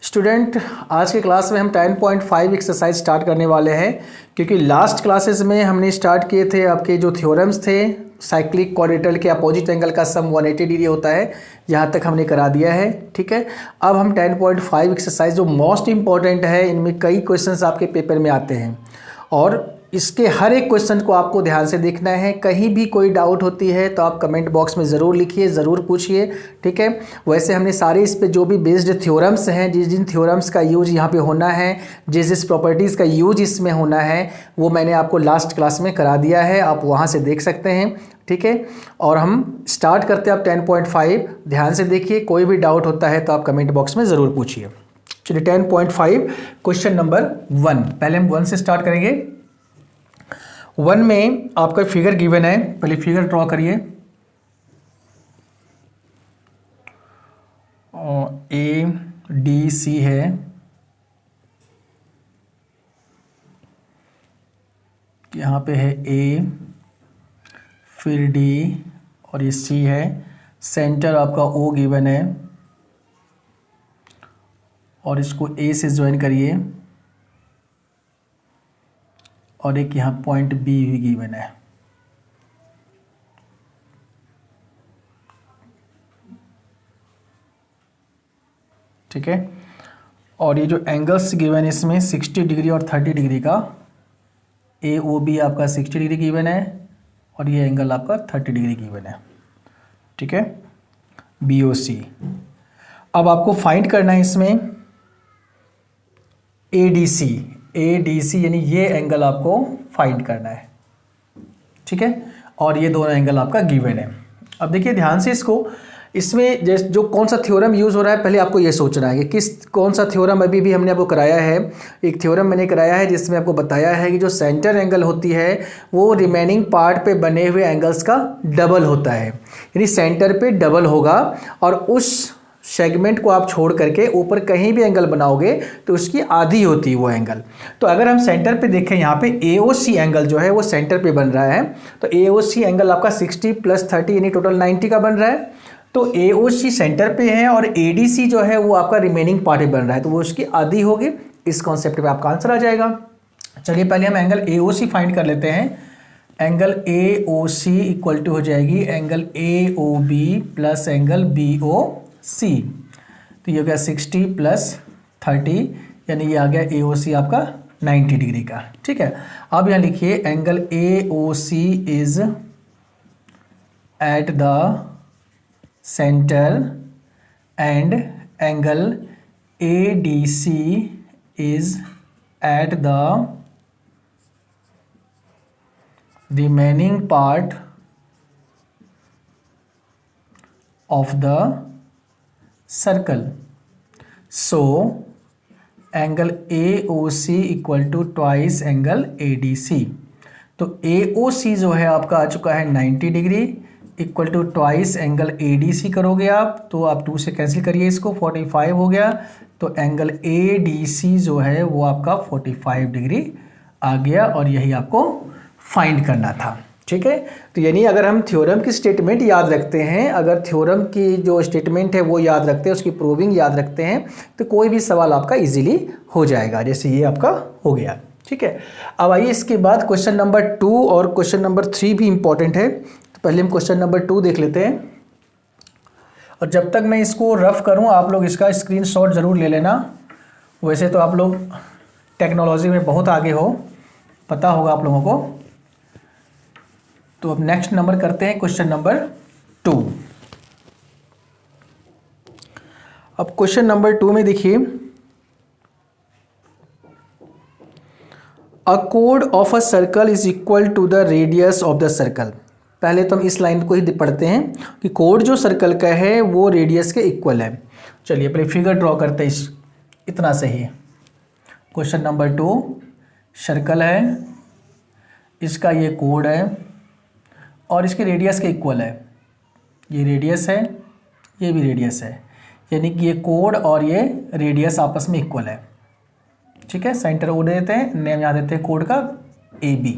Student, आज के class में हम 10.5 एक्सरसाइज स्टार्ट करने वाले हैं, क्योंकि लास्ट क्लासेस में हमने स्टार्ट किए थे आपके जो थ्योरम्स थे साइक्लिक क्वाड्रेटल के अपोजिट एंगल का सम 180 डिग्री होता है, यहाँ तक हमने करा दिया है। ठीक है, अब हम 10.5 एक्सरसाइज जो मोस्ट इंपॉर्टेंट है, इनमें कई क्वेश्चंस आपके पेपर में आते हैं और इसके हर एक क्वेश्चन को आपको ध्यान से देखना है। कहीं भी कोई डाउट होती है तो आप कमेंट बॉक्स में ज़रूर लिखिए, ज़रूर पूछिए। ठीक है, वैसे हमने सारे इस पे जो भी बेस्ड थ्योरम्स हैं, जिस जिन थ्योरम्स का यूज यहाँ पे होना है, जिस जिस प्रॉपर्टीज़ का यूज इसमें होना है, वो मैंने आपको लास्ट क्लास में करा दिया है, आप वहाँ से देख सकते हैं। ठीक है, और हम स्टार्ट करते हैं अब 10.5। ध्यान से देखिए, कोई भी डाउट होता है तो आप कमेंट बॉक्स में ज़रूर पूछिए। चलिए 10.5 क्वेश्चन नंबर 1, पहले हम 1 से स्टार्ट करेंगे। 1 में आपका फिगर गिवन है, पहले फिगर ड्रॉ करिए। ADC है, यहाँ पे है A, फिर D और ये C है। सेंटर आपका O गिवन है और इसको A से ज्वाइन करिए और एक यहाँ पॉइंट B भी गिवन है। ठीक है, और ये जो एंगल्स गिवन है इसमें 60 डिग्री और 30 डिग्री का, AOB आपका 60 डिग्री गिवन है और ये एंगल आपका 30 डिग्री गिवन है। ठीक है, BOC। अब आपको फाइंड करना है इसमें ADC यानी ये एंगल आपको फाइंड करना है। ठीक है, और ये दोनों एंगल आपका गिवन है। अब देखिए ध्यान से इसको, इसमें जो कौन सा थ्योरम यूज़ हो रहा है, पहले आपको ये सोचना है कि कौन सा थ्योरम अभी भी हमने आपको कराया है। एक थ्योरम मैंने कराया है जिसमें आपको बताया है कि जो सेंटर एंगल होती है वो रिमेनिंग पार्ट पे बने हुए एंगल्स का डबल होता है, यानी सेंटर पे डबल होगा और उस सेगमेंट को आप छोड़ करके ऊपर कहीं भी एंगल बनाओगे तो उसकी आधी होती है वो एंगल। तो अगर हम सेंटर पे देखें, यहाँ पे AOC एंगल जो है वो सेंटर पे बन रहा है, तो AOC एंगल आपका 60 + 30 यानी टोटल 90 का बन रहा है। तो AOC सेंटर पे है और ADC जो है वो आपका रिमेनिंग पार्ट में बन रहा है, तो वो उसकी आधी होगी। इस कॉन्सेप्ट पे आपका आंसर आ जाएगा। चलिए पहले हम एंगल AOC फाइंड कर लेते हैं। एंगल AOC इक्वल टू हो जाएगी angle AOB plus angle BOC। तो ये हो गया 60 + 30, यानी ये आ गया AOC आपका 90 डिग्री का। ठीक है, अब यहाँ लिखिए angle AOC is at the center and angle ADC is at the remaining part of the circle. So angle AOC equal to twice angle ADC। तो AOC जो है आपका आ चुका है 90 degree equal to twice angle ADC करोगे आप, तो आप 2 से कैंसिल करिए, इसको 45 हो गया। तो एंगल ADC जो है वो आपका 45 डिग्री आ गया और यही आपको फाइंड करना था। ठीक है, तो यानी अगर हम थ्योरम की स्टेटमेंट याद रखते हैं, अगर थ्योरम की जो स्टेटमेंट है वो याद रखते हैं, उसकी प्रूविंग याद रखते हैं, तो कोई भी सवाल आपका इजीली हो जाएगा, जैसे ये आपका हो गया। ठीक है, अब आइए इसके बाद क्वेश्चन नंबर 2 और क्वेश्चन नंबर 3 भी इंपॉर्टेंट है। पहले हम क्वेश्चन नंबर 2 देख लेते हैं, और जब तक मैं इसको रफ करूं आप लोग इसका स्क्रीनशॉट ज़रूर ले लेना। वैसे तो आप लोग टेक्नोलॉजी में बहुत आगे हो, पता होगा आप लोगों को। तो अब नेक्स्ट नंबर करते हैं क्वेश्चन नंबर 2। अब क्वेश्चन नंबर 2 में देखिए, अ कोड of a circle is equal to the radius of the circle. पहले तो हम इस लाइन को ही पढ़ते हैं कि कोड जो सर्कल का है वो रेडियस के इक्वल है। चलिए पहले फिगर ड्रॉ करते हैं, इतना सही है। क्वेश्चन नंबर 2, सर्कल है, इसका ये कोड है और इसके रेडियस के इक्वल है। ये रेडियस है, ये भी रेडियस है, यानी कि ये कोड और ये रेडियस आपस में इक्वल है। ठीक है, सेंटर ओ दे देते हैं, नेम यहाँ देते हैं कोड का AB।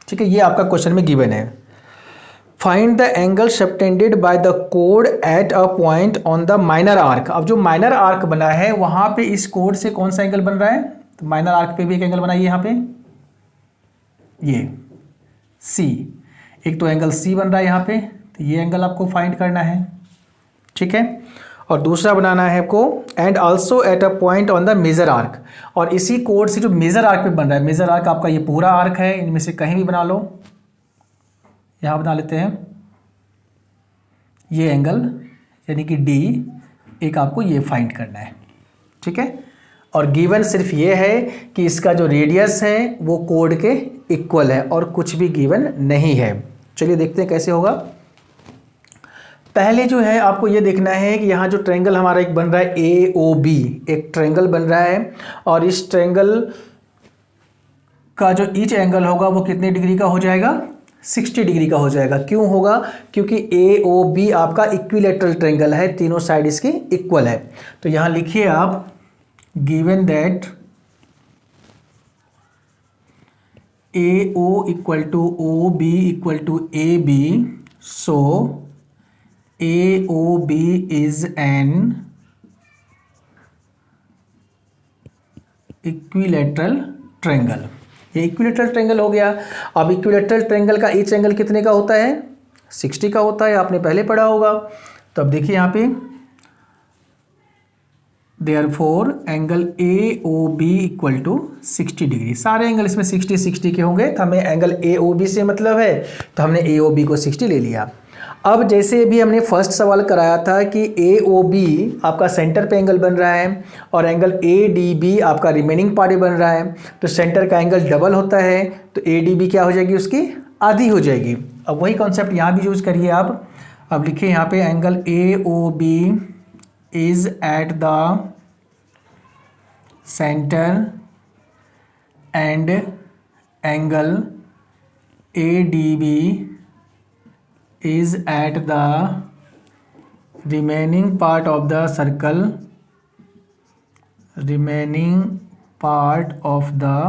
ठीक है, ये आपका क्वेश्चन में गिवन है। Find the angle subtended by the code eight a point on the minor arc. अब जो माइनर आर्क बना है वहां पे इस कोड से कौन सा एंगल बन रहा है, तो माइनर आर्क पे भी एक एंगल बनाइए यहाँ पे, ये सी, एक तो एंगल सी बन रहा है यहाँ पे, तो ये एंगल आपको फाइंड करना है, ठीक है। और दूसरा बनाना है आपको and also at a point on the major arc, और इसी कोड से जो मेजर आर्क पे बन रहा है, मेजर आर्क आपका ये पूरा आर्क है, इनमें से कहीं भी बना लो, यहाँ बना लेते हैं, ये एंगल यानी कि डी, एक आपको ये फाइंड करना है, ठीक है। और गिवन सिर्फ ये है कि इसका जो रेडियस है वो कोड के इक्वल है और कुछ भी गिवन नहीं है। चलिए देखते हैं कैसे होगा। पहले जो है आपको ये देखना है कि यहाँ जो ट्रायंगल हमारा एक बन रहा है ए ओ बी, एक ट्रायंगल बन रहा है, और इस ट्रायंगल का जो ईच एंगल होगा वो कितने डिग्री का हो जाएगा, 60 डिग्री का हो जाएगा। क्यों होगा, क्योंकि ए ओ बी आपका इक्विलेटरल ट्रायंगल है, तीनों साइड इसकी इक्वल है। तो यहाँ लिखिए आप, given that A O equal to O B equal to A B, so AOB is an equilateral triangle. ये इक्विलेटरल ट्रायंगल हो गया। अब इक्विलेटरल ट्रायंगल का ईच एंगल कितने का होता है, 60 का होता है, आपने पहले पढ़ा होगा। तो अब देखिए यहाँ पे therefore angle AOB equal to 60 डिग्री, सारे एंगल इसमें 60 के होंगे, तो हमें एंगल AOB से मतलब है, तो हमने AOB को 60 ले लिया। अब जैसे भी हमने फर्स्ट सवाल कराया था कि AOB आपका सेंटर पे एंगल बन रहा है और एंगल ADB आपका रिमेनिंग पार्ट बन रहा है, तो सेंटर का एंगल डबल होता है, तो ADB क्या हो जाएगी, उसकी आधी हो जाएगी। अब वही कॉन्सेप्ट यहाँ भी यूज करिए आप। अब लिखिए यहाँ पे angle AOB is at the centre and angle ADB is at the remaining part of the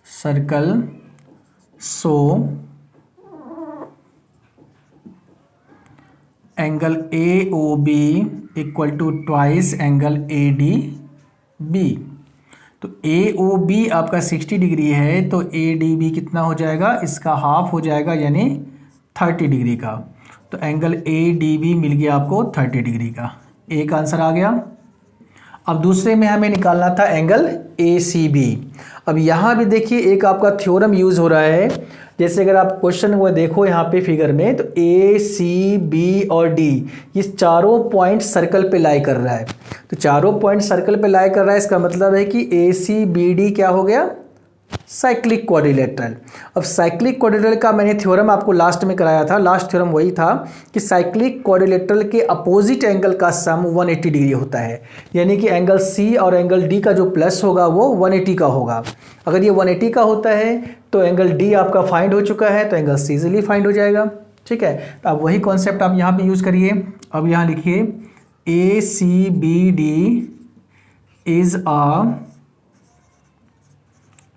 circle, so angle AOB equal to twice angle ADB। तो AOB आपका 60 डिग्री है, तो ADB कितना हो जाएगा, इसका हाफ हो जाएगा, यानी 30 डिग्री का। तो एंगल ADB मिल गया आपको 30 डिग्री का, एक आंसर आ गया। अब दूसरे में हमें निकालना था एंगल ACB। अब यहाँ भी देखिए एक आपका थ्योरम यूज हो रहा है, जैसे अगर आप क्वेश्चन वो देखो यहाँ पे फिगर में, तो ACB और D ये चारों पॉइंट सर्कल पे लाई कर रहा है। तो चारों पॉइंट सर्कल पे लाई कर रहा है, इसका मतलब है कि ACBD क्या हो गया, साइक्लिक क्वाड्रिलेटरल। अब साइक्लिक क्वाड्रिलेटरल का मैंने थ्योरम आपको लास्ट में कराया था, लास्ट थ्योरम वही था कि साइक्लिक क्वाड्रिलेटरल के अपोजिट एंगल का सम 180 डिग्री होता है, यानी कि एंगल C और एंगल D का जो प्लस होगा वो 180 का होगा। अगर ये 180 का होता है तो एंगल D आपका फाइंड हो चुका है, तो एंगल C इजीली फाइंड हो जाएगा, ठीक है। तो अब वही कॉन्सेप्ट आप यहाँ पे यूज करिए। अब यहाँ लिखिए ACBD is a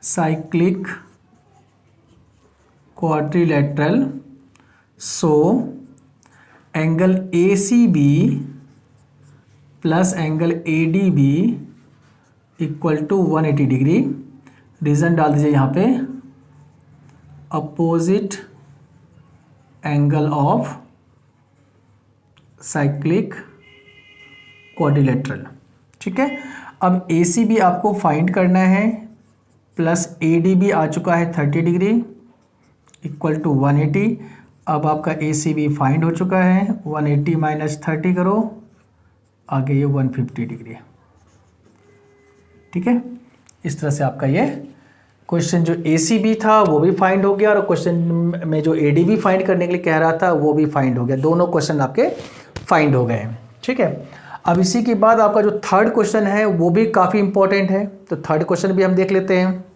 cyclic quadrilateral, so angle ACB plus angle ADB equal to 180 डिग्री। रीज़न डाल दीजिए यहाँ पे, opposite angle of cyclic quadrilateral, ठीक है। अब ACB आपको फाइंड करना है, प्लस ADB आ चुका है 30 डिग्री इक्वल टू 180। अब आपका ACB फाइंड हो चुका है, 180 माइनस 30 करो, आगे ये 150 डिग्री, ठीक है। इस तरह से आपका ये क्वेश्चन जो ACB था वो भी फाइंड हो गया, और क्वेश्चन में जो ADB फाइंड करने के लिए कह रहा था वो भी फाइंड हो गया, दोनों क्वेश्चन आपके फाइंड हो गए, ठीक है। अब इसी के बाद आपका जो थर्ड क्वेश्चन है वो भी काफ़ी इंपॉर्टेंट है, तो थर्ड क्वेश्चन भी हम देख लेते हैं।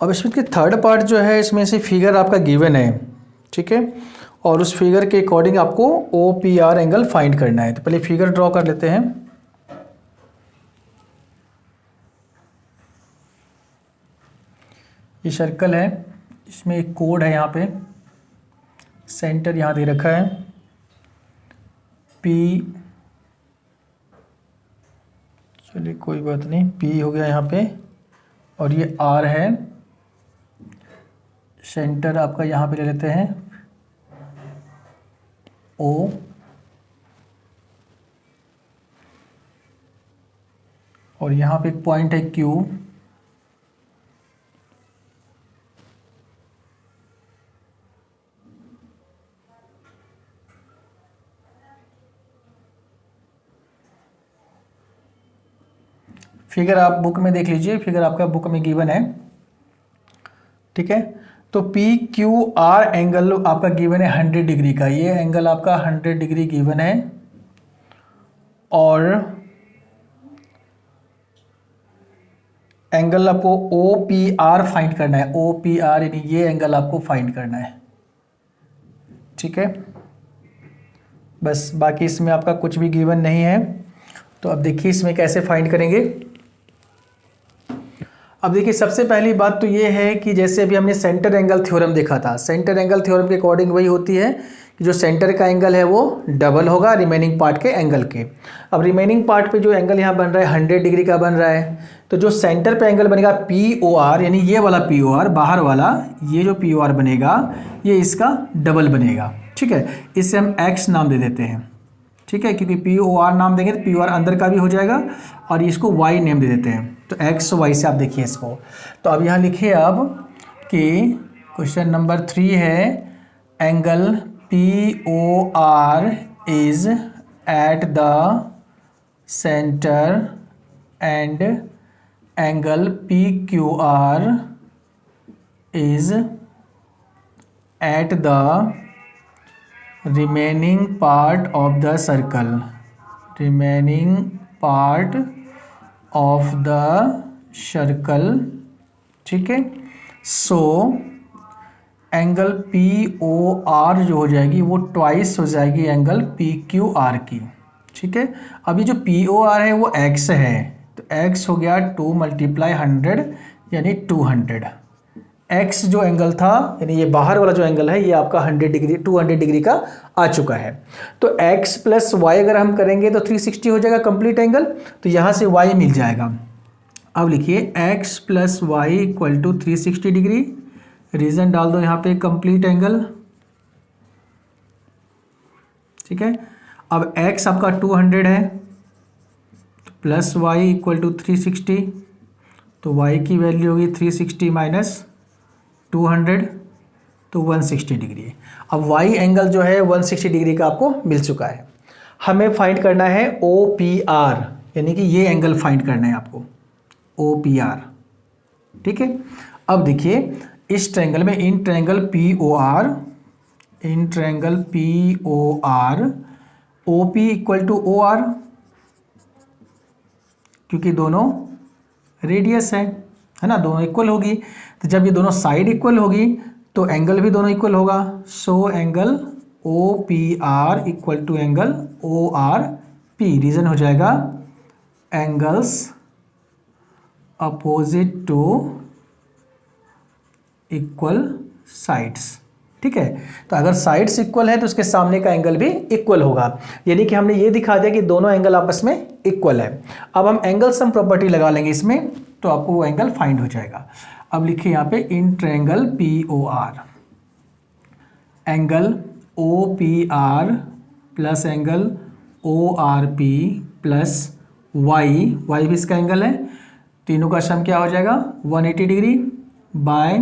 अब इसमें के थर्ड पार्ट जो है, इसमें से फिगर आपका गिवन है, ठीक है, और उस फिगर के अकॉर्डिंग आपको OPR एंगल फाइंड करना है। तो पहले फिगर ड्रॉ कर लेते हैं। ये सर्कल है, इसमें एक कोड है, यहाँ पे सेंटर यहाँ दे रखा है P, चलिए कोई बात नहीं, P हो गया यहाँ पे, और ये R है, सेंटर आपका यहाँ पे ले लेते हैं O, और यहाँ पे एक पॉइंट है Q, फिगर आप बुक में देख लीजिए, फिगर आपका बुक में गिवन है, ठीक है। तो PQR एंगल आपका गिवन है 100 डिग्री का, ये एंगल आपका 100 डिग्री गिवन है, और एंगल आपको OPR फाइंड करना है, OPR यानी ये एंगल आपको फाइंड करना है, ठीक है। बस बाकी इसमें आपका कुछ भी गिवन नहीं है। तो अब देखिए इसमें कैसे फाइंड करेंगे। अब देखिए सबसे पहली बात तो ये है कि जैसे अभी हमने सेंटर एंगल थ्योरम देखा था, सेंटर एंगल थ्योरम के अकॉर्डिंग वही होती है कि जो सेंटर का एंगल है वो डबल होगा रिमेनिंग पार्ट के एंगल के। अब रिमेनिंग पार्ट पे जो एंगल यहाँ बन रहा है 100 डिग्री का बन रहा है, तो जो सेंटर पे एंगल बनेगा POR, यानी ये वाला POR, बाहर वाला ये जो POR बनेगा ये इसका डबल बनेगा, ठीक है। इसे हम X नाम दे देते हैं, ठीक है, क्योंकि POR नाम देंगे तो POR अंदर का भी हो जाएगा, और इसको Y नेम दे देते हैं, तो X Y से आप देखिए इसको। तो अब यहाँ लिखिए अब कि क्वेश्चन नंबर 3 है, angle POR is at the centre and angle PQR is at the remaining part of the circle, remaining part of the circle, ठीक है। सो एंगल POR जो हो जाएगी वो ट्वाइस हो जाएगी एंगल PQR की, ठीक है। अब ये जो POR है वो X है, तो X हो गया 2 × 100 यानी 200। X जो एंगल था यानी ये बाहर वाला जो एंगल है ये आपका 100 डिग्री 200 डिग्री का आ चुका है। तो X + Y अगर हम करेंगे तो 360 हो जाएगा कंप्लीट एंगल, तो यहाँ से Y मिल जाएगा। अब लिखिए X + Y = 360 डिग्री, रीजन डाल दो यहाँ पे कंप्लीट एंगल, ठीक है। अब X आपका 200 है प्लस Y = 360, तो Y की वैल्यू होगी 360 - 200, तो 160 डिग्री। अब Y एंगल जो है 160 डिग्री का आपको मिल चुका है। हमें फाइंड करना है OPR, यानी कि ये एंगल फाइंड करना है आपको OPR, ठीक है। अब देखिए इस ट्रायंगल में in triangle POR OP = OR, क्योंकि दोनों रेडियस है ना, दोनों इक्वल होगी। तो जब ये दोनों साइड इक्वल होगी तो एंगल भी दोनों इक्वल होगा। So angle OPR = angle ORP, reason हो जाएगा angles opposite to equal sides, ठीक है। तो अगर साइड्स इक्वल है तो उसके सामने का एंगल भी इक्वल होगा, यानी कि हमने ये दिखा दिया कि दोनों एंगल आपस में इक्वल है। अब हम एंगल सम प्रॉपर्टी लगा लेंगे इसमें, तो आपको वो एंगल फाइंड हो जाएगा। अब लिखिए यहाँ पे in triangle POR, angle OPR plus angle ORP plus Y भी इसका एंगल है, तीनों का सम क्या हो जाएगा 180 degree by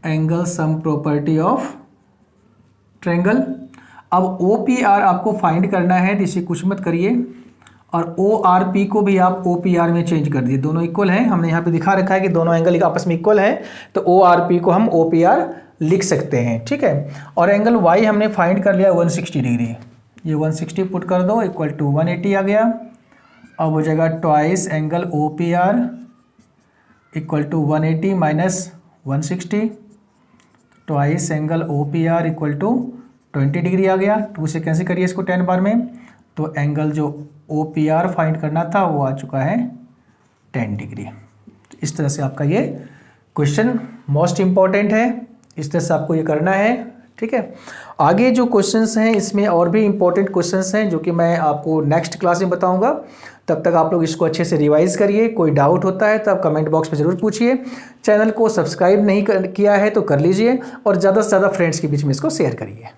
angle sum property of triangle. अब OPR आपको फाइंड करना है, तो इसे कुछ मत करिए, और ORP को भी आप OPR में चेंज कर दिए, दोनों इक्वल हैं। हमने यहाँ पे दिखा रखा है कि दोनों एंगल आपस में इक्वल है, तो ORP को हम OPR लिख सकते हैं, ठीक है। और एंगल Y हमने फाइंड कर लिया 160 डिग्री, ये 160 पुट कर दो = 180 आ गया। अब हो जाएगा twice angle OPR equal to 180 minus 160, twice angle O P R equal to 20 degree आ गया। 2 से कैंसिल करिए इसको 10 बार में, तो एंगल जो ओ पी आर फाइंड करना था वो आ चुका है 10 डिग्री। इस तरह से आपका ये क्वेश्चन मोस्ट इम्पॉर्टेंट है, इस तरह से आपको ये करना है। ठीक है, आगे जो क्वेश्चंस हैं इसमें और भी इम्पोर्टेंट क्वेश्चंस हैं जो कि मैं आपको नेक्स्ट क्लास में बताऊंगा। तब तक आप लोग इसको अच्छे से रिवाइज करिए। कोई डाउट होता है तो आप कमेंट बॉक्स में ज़रूर पूछिए। चैनल को सब्सक्राइब नहीं किया है तो कर लीजिए और ज़्यादा से ज़्यादा फ्रेंड्स के बीच में इसको शेयर करिए।